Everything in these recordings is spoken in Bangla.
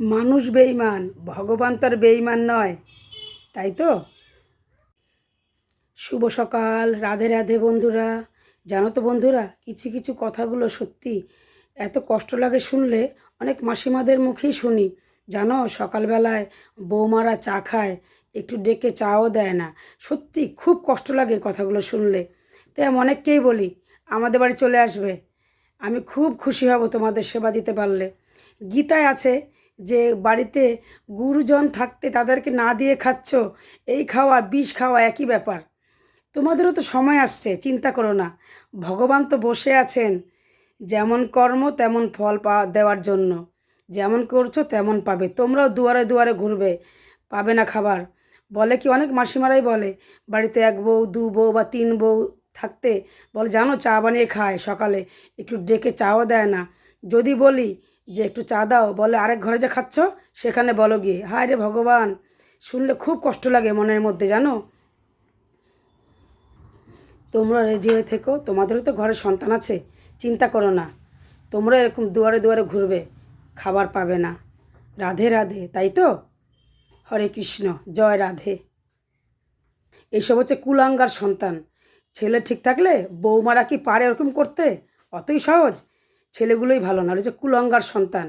মানুষ বেঈমান, ভগবান তো আর বেঈমান নয়, তাই তো? শুভ সকাল, রাধে রাধে বন্ধুরা। জানো তো বন্ধুরা, কিছু কিছু কথাগুলো সত্যি এত কষ্ট লাগে শুনলে। অনেক মাসিমাদের মুখেই শুনি, জানো সকালবেলায় বৌমারা চা খায়, একটু ডেকে চাও দেয় না। সত্যি খুব কষ্ট লাগে কথাগুলো শুনলে। তাই আমি অনেককেই বলি আমাদের বাড়ি চলে আসবে, আমি খুব খুশি হব তোমাদের সেবা দিতে পারলে। গীতায় আছে যে বাড়িতে গুরুজন থাকতে তাদেরকে না দিয়ে খাচ্ছ, এই খাওয়া বিষ খাওয়া একই ব্যাপার। তোমাদেরও তো সময় আসছে, চিন্তা করো না। ভগবান তো বসে আছেন, যেমন কর্ম তেমন ফল দেওয়ার জন্য। যেমন করছো তেমন পাবে। তোমরাও দুয়ারে দুয়ারে ঘুরবে, পাবে না খাবার। বলে কি, অনেক মাসিমারাই বলে বাড়িতে এক বউ দু বউ বা তিন বউ থাকতে বলে জানো চা বানিয়ে খায় সকালে, একটু ডেকে চাও দেয় না। যদি বলি যে একটু চা দাও, বলে আরেক ঘরে যে খাচ্ছ সেখানে বলো গিয়ে। হায় রে ভগবান, শুনলে খুব কষ্ট লাগে মনের মধ্যে, জানো। তোমরা রেডি হয়ে থেকো, তোমাদেরও তো ঘরে সন্তান আছে, চিন্তা করো না। তোমরা এরকম দুয়ারে দুয়ারে ঘুরবে, খাবার পাবে না। রাধে রাধে, তাই তো? হরে কৃষ্ণ, জয় রাধে। এইসব হচ্ছে কুলাঙ্গার সন্তান। ছেলে ঠিক থাকলে বৌমারা কি পারে ওরকম করতে? অতই সহজ? ছেলেগুলোই ভালো না, হচ্ছে কুলাঙ্গার সন্তান।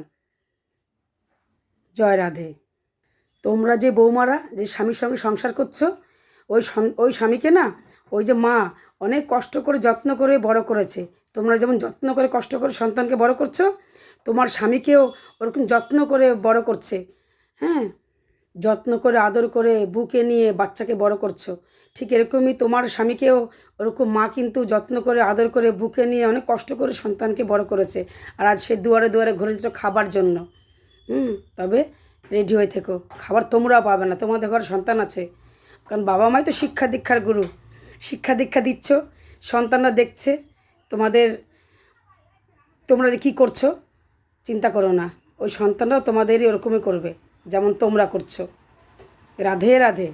জয় রাধে। তোমরা যে বৌমারা যে স্বামীর সঙ্গে সংসার করছো, ওই স্বামীকে না, ওই যে মা অনেক কষ্ট করে যত্ন করে বড় করেছে। তোমরা যেমন যত্ন করে কষ্ট করে সন্তানকে বড় করছো, তোমার স্বামীকেও ওরকম যত্ন করে বড় করছে। হ্যাঁ, যত্ন করে আদর করে বুকে নিয়ে বাচ্চাকে বড় করছো। ঠিক এরকমই তোমার স্বামীকেও ওরকম মা কিন্তু যত্ন করে আদর করে বুকে নিয়ে অনেক কষ্ট করে সন্তানকে বড় করেছে। আর আজ সে দুয়ারে দুয়ারে ঘুরে যেত খাবার জন্য। তবে রেডি হয়ে থেকো, খাবার তোমরাও পাবে না, তোমাদের ঘরে সন্তান আছে। কারণ বাবা মাই তো শিক্ষা দীক্ষার গুরু। শিক্ষা দীক্ষা দিচ্ছ, সন্তানরা দেখছে তোমাদের, তোমরা যে কী করছো। চিন্তা করো না, ওই সন্তানরাও তোমাদেরই ওরকমই করবে যেমন তোমরা করছো। রাধে রাধে।